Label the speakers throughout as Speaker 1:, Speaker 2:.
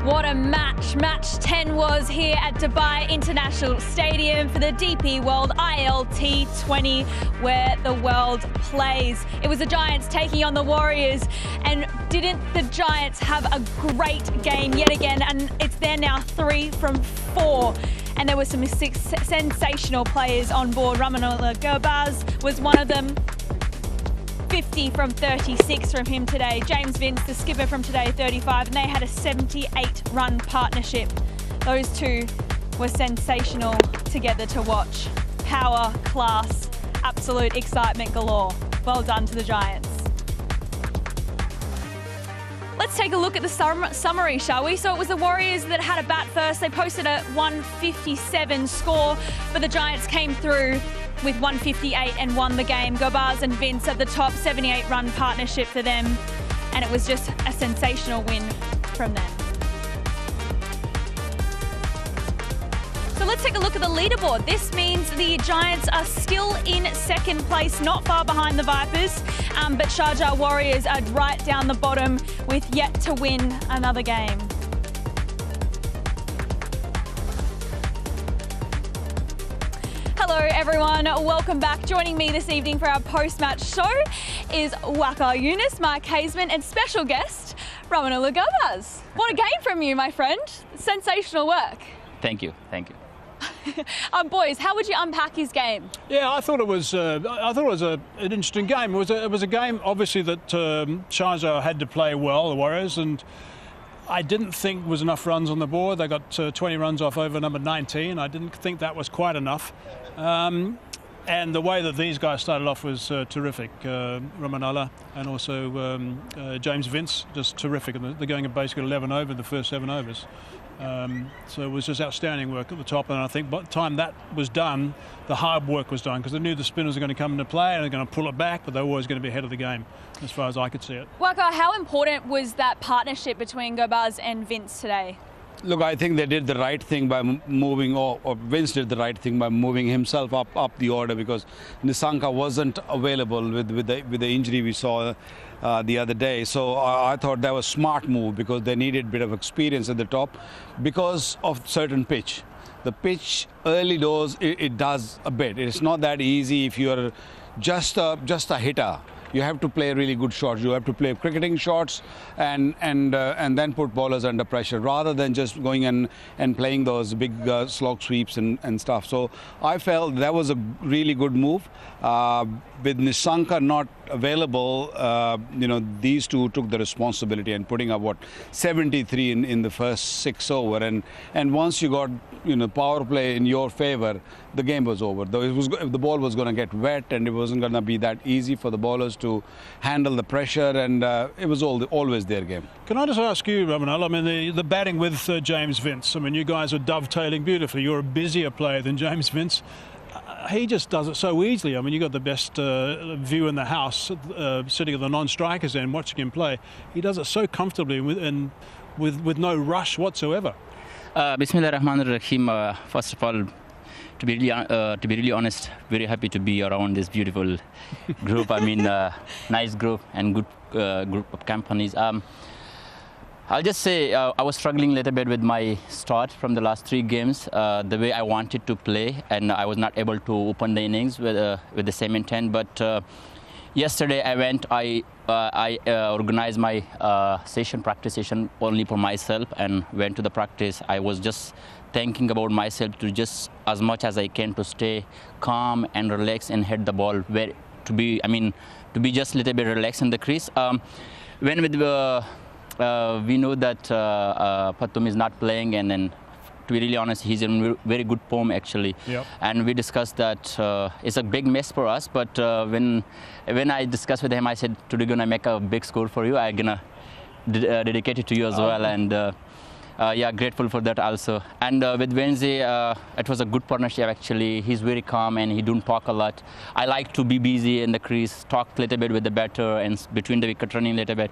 Speaker 1: What a match. Match 10 was here at Dubai International Stadium for the DP World ILT20, where the world plays. It was the Giants taking on the Warriors, and didn't the Giants have a great game yet again? And it's there now 3 from 4. And there were some sensational players on board. Rahmanullah Gurbaz was one of them. 50 from 36 from him today. James Vince, the skipper from today, 35, and they had a 78-run partnership. Those two were sensational together to watch. Power, class, absolute excitement galore. Well done to the Giants. Let's take a look at the summary, shall we? So it was the Warriors that had a bat first. They posted a 157 score, but the Giants came through with 158 and won the game. Gurbaz and Vince at the top, 78-run partnership for them, and it was just a sensational win from them. So let's take a look at the leaderboard. This means the Giants are still in second place, not far behind the Vipers, but Sharjah Warriors are right down the bottom with yet to win another game. Hello everyone, welcome back. Joining me this evening for our post-match show is Waqar Younis, Mark Hazeman, and special guest Rahmanullah Gurbaz. What a game from you, my friend. Sensational work.
Speaker 2: Thank you, thank you.
Speaker 1: Boys, how would you unpack his game?
Speaker 3: Yeah, I thought it was an interesting game. It was a game, obviously, that Sharjah had to play well, the Warriors, and I didn't think there was enough runs on the board. They got 20 runs off over number 19. I didn't think that was quite enough. And the way that these guys started off was terrific. Rahmanullah and also James Vince, just terrific. And they're going at basically 11 over the first 7 overs. So it was just outstanding work at the top. And I think by the time that was done, the hard work was done, because they knew the spinners were going to come into play and they're going to pull it back, but they were always going to be ahead of the game, as far as I could see it.
Speaker 1: Waqar, how important was that partnership between Gurbaz and Vince today?
Speaker 4: Look, I think they did the right thing by moving, or Vince did the right thing by moving himself up the order, because Nissanka wasn't available with the injury we saw the other day. So I thought that was a smart move, because they needed a bit of experience at the top because of certain pitch. The pitch early doors, it does a bit. It's not that easy if you're just a hitter. You have to play really good shots. You have to play cricketing shots and then put bowlers under pressure, rather than just going and playing those big slog sweeps and stuff. So I felt that was a really good move. With Nissanka not available, these two took the responsibility and putting up 73 in the first 6 over, and once you got power play in your favor, the game was over. The ball was going to get wet, and it wasn't going to be that easy for the bowlers to handle the pressure, and it was always their game.
Speaker 3: Can I just ask you, Rahmanullah, I mean, the batting with James Vince, I mean, you guys are dovetailing beautifully. You're a busier player than James Vince. He just does it so easily. I mean, you got the best view in the house, sitting at the non-strikers end, watching him play. He does it so comfortably and with no rush whatsoever.
Speaker 2: Bismillah Rahman Rahim. First of all, to be really honest, very happy to be around this beautiful group. I mean, nice group and good group of companies. I'll just say I was struggling a little bit with my start from the last 3 games, the way I wanted to play, and I was not able to open the innings with the same intent. But yesterday I organized my practice session only for myself, and went to the practice. I was just thinking about myself to just as much as I can to stay calm and relax and hit the ball, to be just a little bit relaxed in the crease. We know that Patum is not playing, and then, to be really honest, he's in very good form actually.
Speaker 3: Yep.
Speaker 2: And we discussed that it's a big mess for us, but when I discussed with him, I said, today gonna make a big score for you. I'm gonna dedicate it to you as well, and yeah, grateful for that also. And with Wednesday, it was a good partnership actually. He's very calm and he don't talk a lot. I like to be busy in the crease, talk a little bit with the batter and between the wicket running a little bit.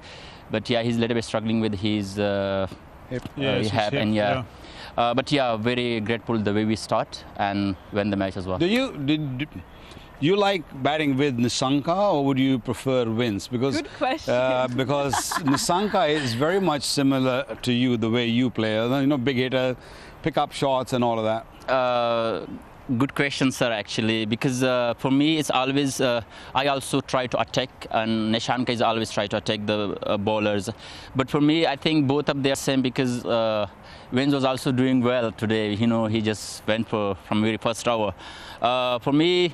Speaker 2: But yeah, he's a little bit struggling with his hip, and yeah. But yeah, very grateful the way we start and win the match as well.
Speaker 4: you like batting with Nissanka or would you prefer Vince? Because
Speaker 1: Good question.
Speaker 4: because Nissanka is very much similar to you, the way you play. You know, big hitter, pick up shots and all of that.
Speaker 2: Good question, sir, actually, because for me, it's always, I also try to attack, and Nishanka is always try to attack the bowlers. But for me, I think both of them are same, because Vince was also doing well today. You know, he just went from very first over. For me,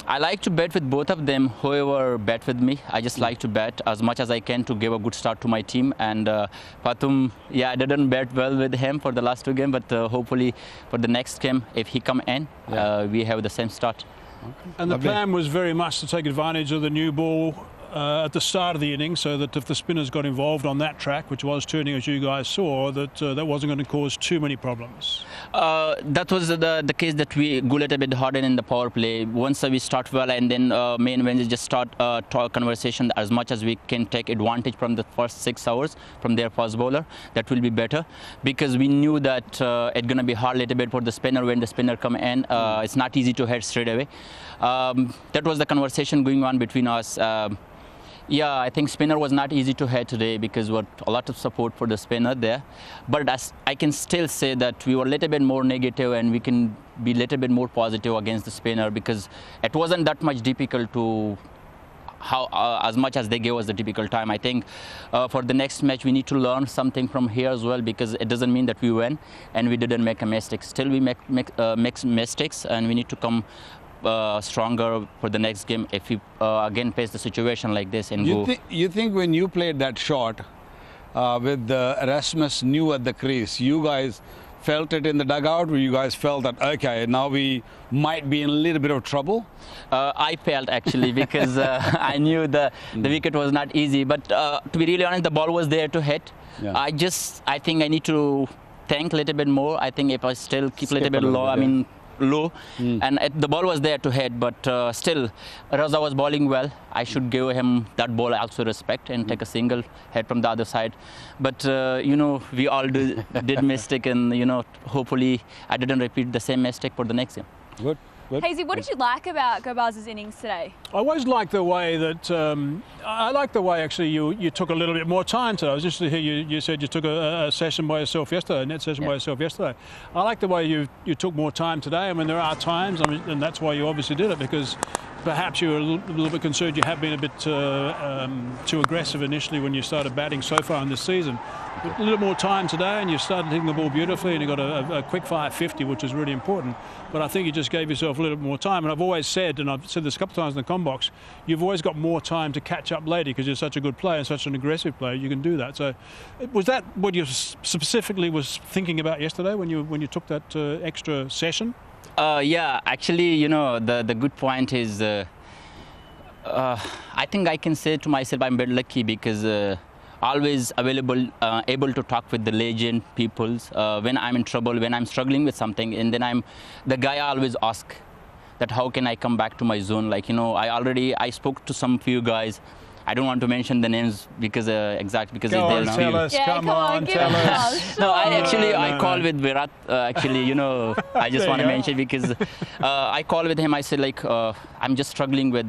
Speaker 2: I like to bat with both of them, whoever bat with me. I just like to bat as much as I can to give a good start to my team. And Patum, yeah, I didn't bat well with him for the last two games, but hopefully for the next game, if he come in, we have the same start.
Speaker 3: Okay. And the plan was very much to take advantage of the new ball at the start of the inning, so that if the spinners got involved on that track, which was turning as you guys saw, that that wasn't going to cause too many problems.
Speaker 2: That was the case, that we go a little bit harder in the power play. Once we start well, and then main Wednesday just start talk conversation as much as we can take advantage from the first 6 hours from their fast bowler. That will be better, because we knew that it's going to be hard a little bit for the spinner when the spinner come in. It's not easy to hit straight away. That was the conversation going on between us. Yeah, I think spinner was not easy to hit today, because we had a lot of support for the spinner there. But I can still say that we were a little bit more negative, and we can be a little bit more positive against the spinner, because it wasn't that much difficult to as much as they gave us the difficult time. I think for the next match we need to learn something from here as well, because it doesn't mean that we win and we didn't make a mistake. Still we make mistakes, and we need to come stronger for the next game if we again face the situation like this and go.
Speaker 4: You think when you played that shot with Erasmus new at the crease, you guys felt it in the dugout, where you guys felt that, okay, now we might be in a little bit of trouble?
Speaker 2: I felt, actually, because I knew the wicket was not easy, but to be really honest, the ball was there to hit.
Speaker 4: Yeah.
Speaker 2: I think I need to think a little bit more. I think if I still keep a little bit low, low, and the ball was there to hit, but still Raza was bowling well. I should give him that ball also respect and take a single hit from the other side. But you know, we all did mistake, and you know, hopefully I didn't repeat the same mistake for the next game.
Speaker 4: Good.
Speaker 1: Hazy, what did you like about Gurbaz's innings today?
Speaker 3: I always liked the way that I like the way actually you took a little bit more time today. I was interested to hear you said you took a session by yourself yesterday, a net session by yourself yesterday. I like the way you took more time today. I mean, there are times, and that's why you obviously did it, because perhaps you were a little bit concerned you have been a bit too aggressive initially when you started batting so far in this season. But a little more time today, and you started hitting the ball beautifully, and you got a quick fire 50, which is really important. But I think you just gave yourself a little bit more time. And I've always said, and I've said this a couple of times in the com box, you've always got more time to catch up later, because you're such a good player and such an aggressive player. You can do that. So, was that what you specifically was thinking about yesterday when you took that extra session?
Speaker 2: Yeah, actually, you know, the good point is, I think I can say to myself I'm very lucky, because always available, able to talk with the legend peoples when I'm in trouble, when I'm struggling with something, and then I'm the guy I always ask that how can I come back to my zone. Like, you know, I spoke to some few guys. I don't want to mention the names because because
Speaker 3: Go on,
Speaker 2: they're
Speaker 3: tell us. Come on, tell us.
Speaker 2: No, I called with Virat. Actually, you know, I just want to mention, because I called with him. I said, like, I'm just struggling with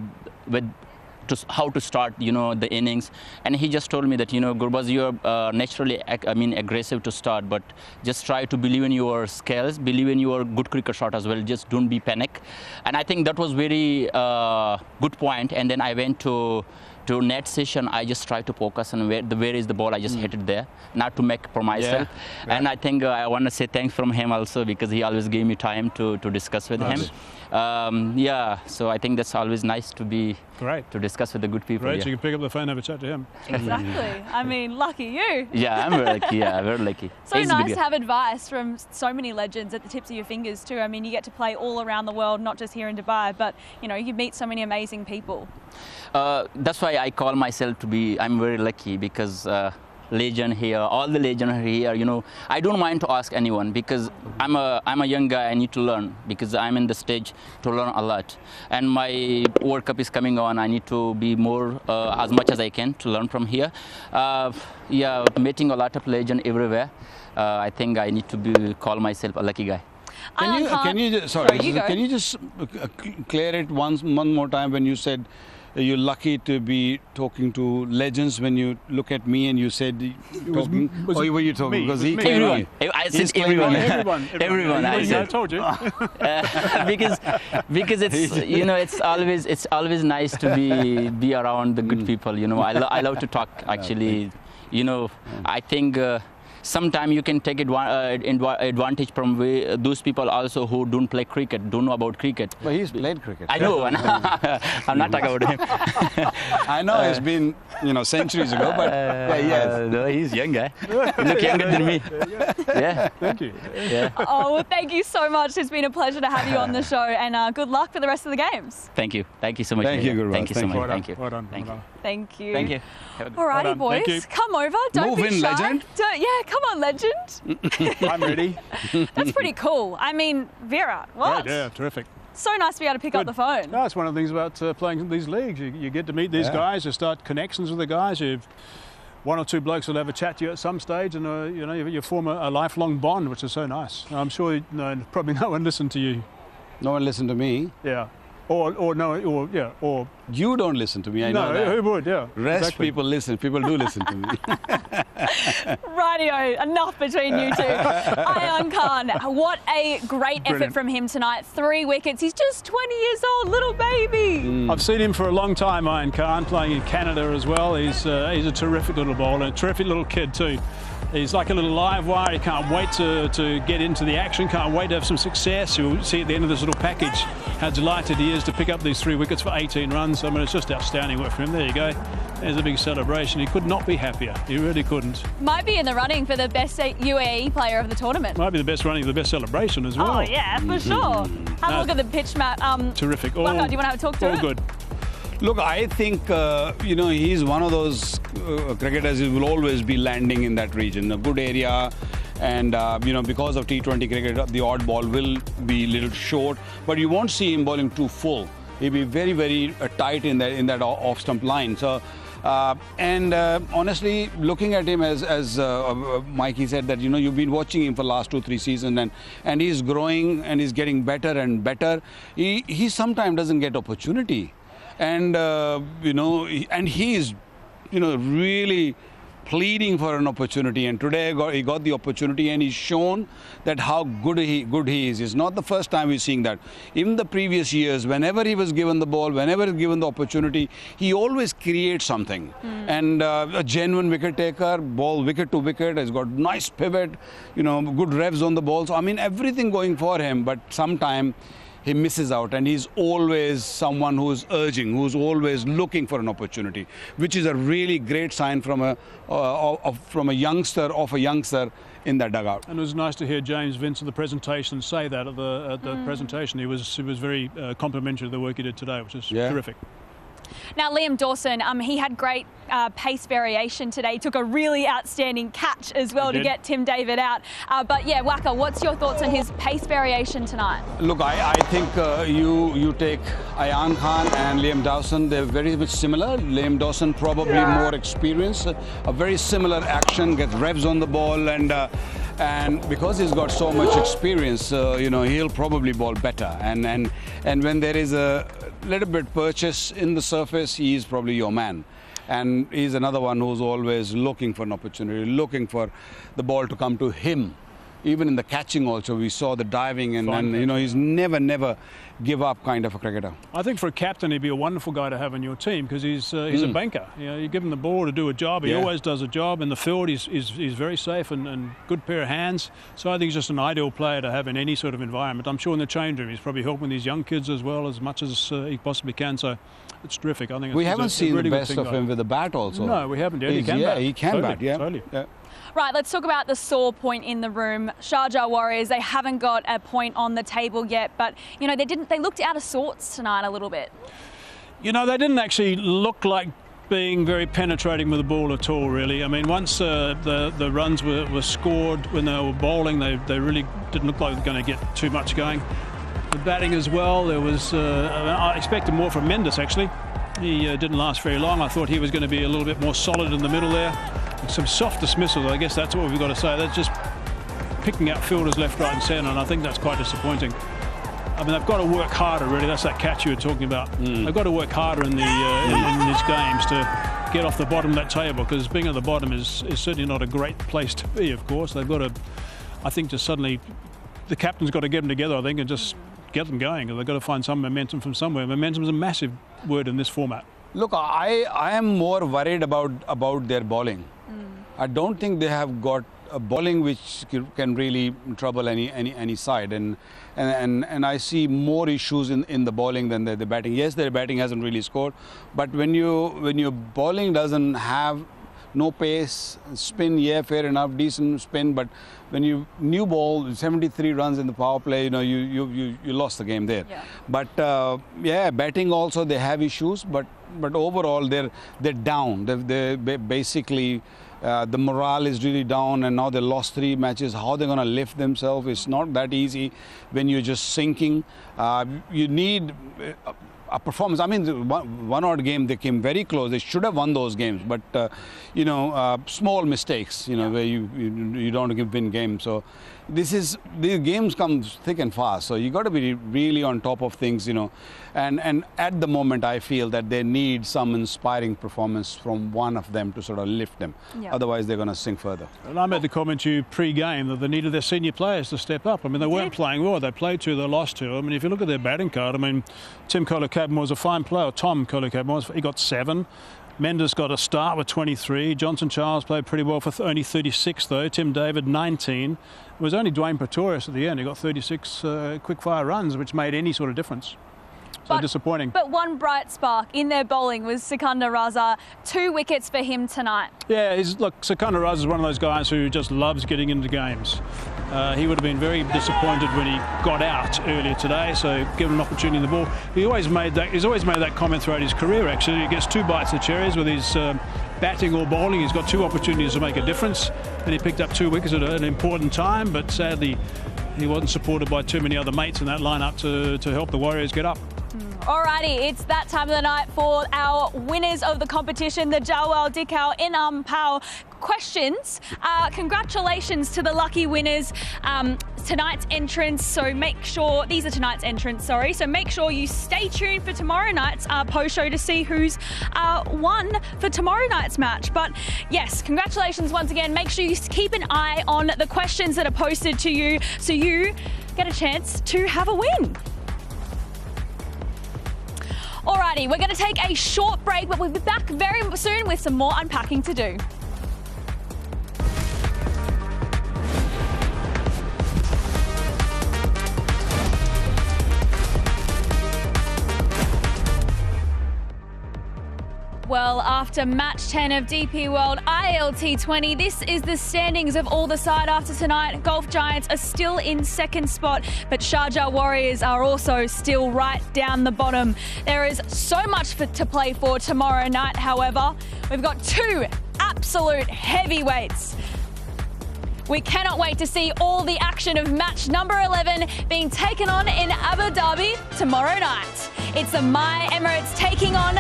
Speaker 2: how to start, you know, the innings, and he just told me that, you know, Gurbaz, you're naturally, aggressive to start, but just try to believe in your skills, believe in your good cricket shot as well. Just don't be panic. And I think that was very good point. And then I went to net session. I just try to focus on where is the ball. I just hit it there, not to make for myself. Yeah. And I think I want to say thanks from him also, because he always gave me time to discuss with him. Yeah, so I think that's always nice to be to discuss with the good people.
Speaker 3: Great,
Speaker 2: yeah.
Speaker 3: so you can pick up the phone and have a chat to him.
Speaker 1: Exactly. I mean, lucky you.
Speaker 2: Yeah, I'm very lucky. Yeah, very lucky.
Speaker 1: So nice to have advice from so many legends at the tips of your fingers too. I mean, you get to play all around the world, not just here in Dubai, but you know, you meet so many amazing people.
Speaker 2: That's why I call myself I'm very lucky, because legend here, all the legends are here, you know. I don't mind to ask anyone, because I'm a young guy. I need to learn, because I'm in the stage to learn a lot. And my World Cup is coming on. I need to be more, as much as I can, to learn from here. Yeah, meeting a lot of legends everywhere. I think I need to call myself a lucky guy.
Speaker 4: Can you just,
Speaker 1: you go.
Speaker 4: can you just clear it one more time when you said you're lucky to be talking to legends? When you look at me and you said talking, or were you talking?
Speaker 3: Me,
Speaker 4: because
Speaker 3: it
Speaker 4: he
Speaker 3: was
Speaker 4: came
Speaker 3: me.
Speaker 2: Everyone. I said everyone. Everyone. I
Speaker 3: I
Speaker 2: said.
Speaker 3: told you.
Speaker 2: because it's always nice to be around the good people. I love to talk actually. I think sometimes you can take advantage from those people also who don't play cricket, don't know about cricket.
Speaker 4: But he's played cricket.
Speaker 2: I know. I'm not talking about him.
Speaker 4: I know it's been centuries ago, but yes.
Speaker 2: No, he's young guy. You look younger than me. Yeah.
Speaker 3: Thank you.
Speaker 2: Yeah.
Speaker 1: Oh, well, thank you so much. It's been a pleasure to have you on the show, and good luck for the rest of the games.
Speaker 2: Thank you. Thank you so much.
Speaker 4: Thank you,
Speaker 2: Gurbaz.
Speaker 4: Gurbaz.
Speaker 2: Thank you so
Speaker 4: Thank
Speaker 2: much.
Speaker 3: Well done.
Speaker 2: Thank you.
Speaker 3: Well done.
Speaker 2: Thank
Speaker 3: Well
Speaker 2: you.
Speaker 3: done.
Speaker 1: Thank you.
Speaker 2: Thank you.
Speaker 1: Alrighty,
Speaker 3: Well done.
Speaker 1: boys,
Speaker 3: Thank you.
Speaker 1: come over. Don't
Speaker 4: Move
Speaker 1: be
Speaker 4: in,
Speaker 1: shy.
Speaker 4: legend.
Speaker 1: Come on, legend.
Speaker 3: I'm ready.
Speaker 1: That's pretty cool. I mean, Vera, what?
Speaker 3: Yeah, terrific.
Speaker 1: So nice to be able to pick up the phone.
Speaker 3: No, it's one of the things about playing in these leagues. You get to meet these guys, you start connections with the guys. One or two blokes will have a chat to you at some stage, and you form a lifelong bond, which is so nice. I'm sure probably no one listened to you.
Speaker 4: No one listened to me.
Speaker 3: Yeah. Or
Speaker 4: You don't listen to me. I know that.
Speaker 3: who would? Yeah.
Speaker 4: Rest
Speaker 3: exactly.
Speaker 4: people listen. People do listen to me.
Speaker 1: Rightio, enough between you two. Ayan Khan, what a great effort
Speaker 3: Brilliant.
Speaker 1: from him tonight. 3 wickets. He's just 20 years old, little baby.
Speaker 3: I've seen him for a long time, Ayan Khan, playing in Canada as well. He's a terrific little bowler, a terrific little kid too. He's like a little live wire. He can't wait to get into the action, can't wait to have some success. You'll see at the end of this little package how delighted he is to pick up these 3 wickets for 18 runs. I mean, it's just outstanding work for him. There you go. There's a big celebration. He could not be happier. He really couldn't.
Speaker 1: Might be in the running for the best UAE player of the tournament.
Speaker 3: Might be the best running, the best celebration as well.
Speaker 1: Oh, yeah, for sure. Have a look at the pitch map.
Speaker 3: Terrific.
Speaker 1: Waka, do you want to have a talk to
Speaker 3: all
Speaker 1: it?
Speaker 3: good.
Speaker 4: Look, I think, he's one of those cricketers who will always be landing in that region, a good area. And, because of T20 cricket, the odd ball will be a little short, but you won't see him bowling too full. He'll be very, very tight in that off-stump line. So, honestly, looking at him as Mikey said that, you've been watching him for the last 2-3 seasons and he's growing and he's getting better and better. He sometimes doesn't get opportunity. And, and he's, really pleading for an opportunity. And today he got the opportunity and he's shown that how good he is. It's not the first time we're seeing that. Even the previous years, whenever he was given the ball, whenever he's given the opportunity, he always creates something. And a genuine wicket taker, ball wicket to wicket, has got nice pivot, good revs on the ball. So, I mean, everything going for him, but sometimes he misses out, and he's always someone who's urging, who's always looking for an opportunity, which is a really great sign from a youngster in that dugout.
Speaker 3: And it was nice to hear James Vince at the presentation say that at the presentation. He was very complimentary of the work he did today, which is terrific.
Speaker 1: Now, Liam Dawson, he had great pace variation today. He took a really outstanding catch as well to get Tim David out. But yeah, Waka, what's your thoughts on his pace variation tonight?
Speaker 4: Look, I think you take Ayan Khan and Liam Dawson, they're very much similar. Liam Dawson probably more experienced, a very similar action, gets revs on the ball, and because he's got so much experience, he'll probably bowl better. And when there is a little bit purchase in the surface, he's probably your man. And he's another one who's always looking for an opportunity, looking for the ball to come to him. Even in the catching also, we saw the diving and he's never give up kind of a cricketer.
Speaker 3: I think for a captain, he'd be a wonderful guy to have in your team because he's a banker. You give him the ball to do a job. He always does a job. In the field, he's very safe and good pair of hands. So I think he's just an ideal player to have in any sort of environment. I'm sure in the change room, he's probably helping these young kids as well as much as he possibly can. So it's terrific. I think
Speaker 4: we haven't seen the best of him with the bat also.
Speaker 3: No, we haven't yet. He can bat.
Speaker 4: He can bat.
Speaker 3: Totally.
Speaker 1: Right, let's talk about the sore point in the room. Sharjah Warriorz, they haven't got a point on the table yet, but they looked out of sorts tonight a little bit.
Speaker 3: They didn't actually look like being very penetrating with the ball at all, really. I mean, once the runs were scored when they were bowling, they really didn't look like they were going to get too much going. The batting as well, there was I expected more from Mendes actually. He didn't last very long. I thought he was going to be a little bit more solid in the middle there. Some soft dismissals, I guess that's what we've got to say. That's just picking out fielders left, right and centre, and I think that's quite disappointing. I mean, they've got to work harder, really. That's that catch you were talking about. They've got to work harder in these games to get off the bottom of that table, because being at the bottom is certainly not a great place to be, of course. They've got to, I think, just suddenly, the captain's got to get them together, I think, and just get them going. They've got to find some momentum from somewhere. Momentum is a massive word in this format.
Speaker 4: Look, I am more worried about their bowling. I don't think they have got a bowling which can really trouble any side, and I see more issues in the bowling than the batting. Yes, their batting hasn't really scored, but when your bowling doesn't have no pace, spin, yeah, fair enough, decent spin, but when you new ball 73 runs in the power play, you lost the game there.
Speaker 1: Yeah.
Speaker 4: But yeah, batting also they have issues, but overall they're down. They basically the morale is really down, and now they lost 3 matches. How they're going to lift themselves? It's not that easy when you're just sinking. You need a performance. I mean, one odd game they came very close. They should have won those games, but small mistakes, where you don't win games. So these games come thick and fast. So you got to be really on top of things, And at the moment, I feel that they need some inspiring performance from one of them to sort of lift them.
Speaker 1: Yeah.
Speaker 4: Otherwise, they're going to sink further.
Speaker 3: And I made the comment to you pre-game that they needed their senior players to step up. I mean, they weren't playing well. They played 2, they lost 2. I mean, if you look at their batting card, I mean, Tim Kolokabin was a fine player. Tom Kolokabin was. He got 7. Mendes got a start with 23. Johnson Charles played pretty well for only 36, though. Tim David, 19. It was only Dwayne Pretorius at the end. He got 36 quick-fire runs, which made any sort of difference. So disappointing.
Speaker 1: But one bright spark in their bowling was Sikandar Raza. 2 wickets for him tonight. Yeah,
Speaker 3: look, Sikandar Raza is one of those guys who just loves getting into games. He would have been very disappointed when he got out earlier today, so give him an opportunity in the ball. He's always made that comment throughout his career, actually. He gets 2 bites of cherries with his batting or bowling. He's got 2 opportunities to make a difference, and he picked up 2 wickets at an important time, but sadly he wasn't supported by too many other mates in that lineup to help the Warriors get up.
Speaker 1: Alrighty, it's that time of the night for our winners of the competition, the Jawal Dikau Inam Pau questions. Congratulations to the lucky winners. Tonight's entrants, so make sure, these are tonight's entrants, sorry, so make sure you stay tuned for tomorrow night's post show to see who's won for tomorrow night's match. But yes, congratulations once again. Make sure you keep an eye on the questions that are posted to you so you get a chance to have a win. Alrighty, we're going to take a short break, but we'll be back very soon with some more unpacking to do. Well, after match 10 of DP World ILT20, this is the standings of all the side after tonight. Golf Giants are still in second spot, but Sharjah Warriors are also still right down the bottom. There is so much to play for tomorrow night, however. We've got 2 absolute heavyweights. We cannot wait to see all the action of match number 11 being taken on in Abu Dhabi tomorrow night. It's the My Emirates taking on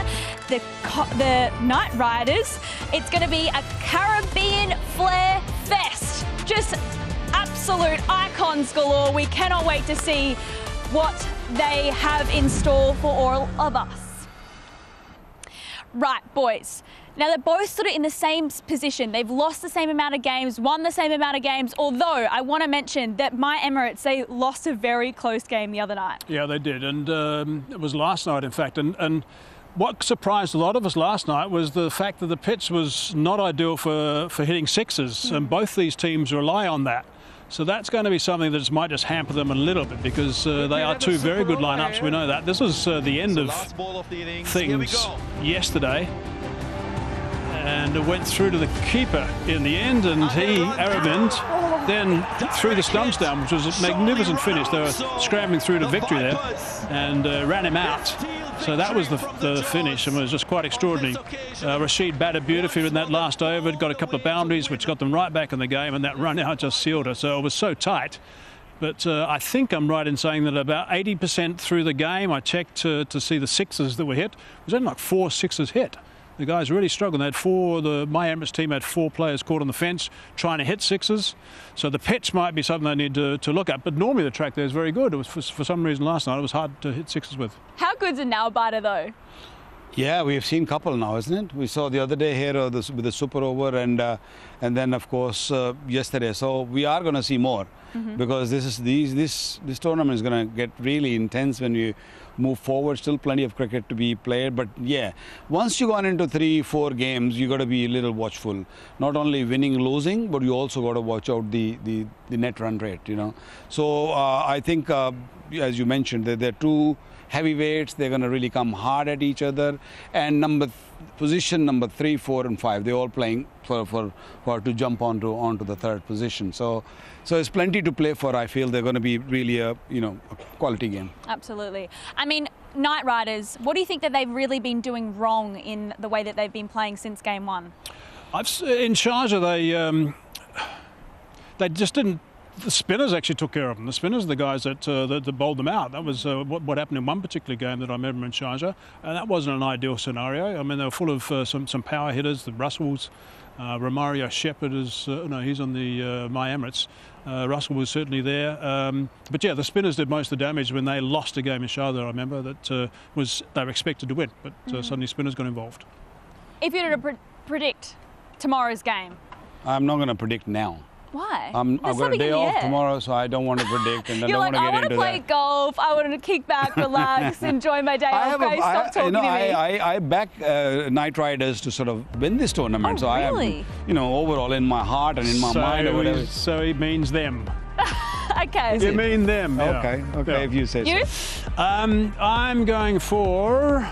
Speaker 1: the Night Riders. It's going to be a Caribbean flair fest. Just absolute icons galore. We cannot wait to see what they have in store for all of us. Right, boys. Now, they're both sort of in the same position. They've lost the same amount of games, won the same amount of games, although I want to mention that My Emirates, they lost a very close game the other night. Yeah, they did, and it was last night, in fact. And what surprised a lot of us last night was the fact that the pitch was not ideal for hitting sixes, and both these teams rely on that. So that's going to be something that might just hamper them a little bit, because they are 2 very good lineups. We know that. This was the end of things yesterday. And it went through to the keeper in the end, and he, Aravind, then threw the stumps down, which was a magnificent finish. They were scrambling through to victory there and ran him out. So that was the finish, and it was just quite extraordinary. Rashid batted beautifully in that last over, got a couple of boundaries, which got them right back in the game, and that run out just sealed it. So it was so tight. But I think I'm right in saying that about 80% through the game, I checked to see the sixes that were hit. It was only like 4 sixes hit.
Speaker 3: the guys really struggled. They had my Emirates team had 4 players caught on the fence trying to hit sixes. So the pitch might be something they need to look at. But normally the track there is very good. It was for some reason last night it was hard to hit sixes with.
Speaker 1: How good's a nail biter though?
Speaker 4: Yeah, we've seen a couple now, isn't it? We saw the other day here with the super over and then of course yesterday. So we are going to see more because this tournament is going to get really intense when we move forward. Still plenty of cricket to be played, but yeah, once you gone into 3-4 games, you got to be a little watchful. Not only winning, losing, but you also got to watch out the net run rate. You know, so I think as you mentioned, they're 2 heavyweights. They're going to really come hard at each other. And position number 3, 4, and 5, they're all playing for to jump onto the 3rd position. So there's plenty to play for. I feel they're going to be really a quality game.
Speaker 1: Absolutely. I mean, Knight Riders, what do you think that they've really been doing wrong in the way that they've been playing since game 1?
Speaker 3: In Sharjah, they just didn't. The spinners actually took care of them. The spinners are the guys that bowled them out. That was what happened in one particular game that I remember in Sharjah, and that wasn't an ideal scenario. I mean, they were full of some power hitters. The Russells, Romario Shepherd he's on the My Emirates. Russell was certainly there, but yeah, the spinners did most of the damage when they lost a game in Sharjah. I remember that they were expected to win, but suddenly spinners got involved.
Speaker 1: If you were to predict tomorrow's game,
Speaker 4: I'm not going to predict now.
Speaker 1: Why?
Speaker 4: I've got a day off tomorrow, so I don't want to predict, and I don't want to get into that.
Speaker 1: I want to play golf. I want to kick back, relax, enjoy my day off. Stop talking to me.
Speaker 4: I back Knight Riders to sort of win this tournament.
Speaker 1: Oh,
Speaker 4: so
Speaker 1: really?
Speaker 4: I have, overall in my heart and in my mind or whatever.
Speaker 3: So it means them.
Speaker 1: Okay.
Speaker 3: You mean them?
Speaker 4: Okay.
Speaker 3: Yeah.
Speaker 4: If you say
Speaker 1: You?
Speaker 4: so.
Speaker 3: I'm going for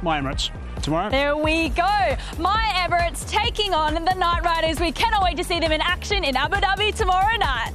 Speaker 3: my Emirates tomorrow.
Speaker 1: There we go. My Emirates taking on the Knight Riders. We cannot wait to see them in action in Abu Dhabi tomorrow night.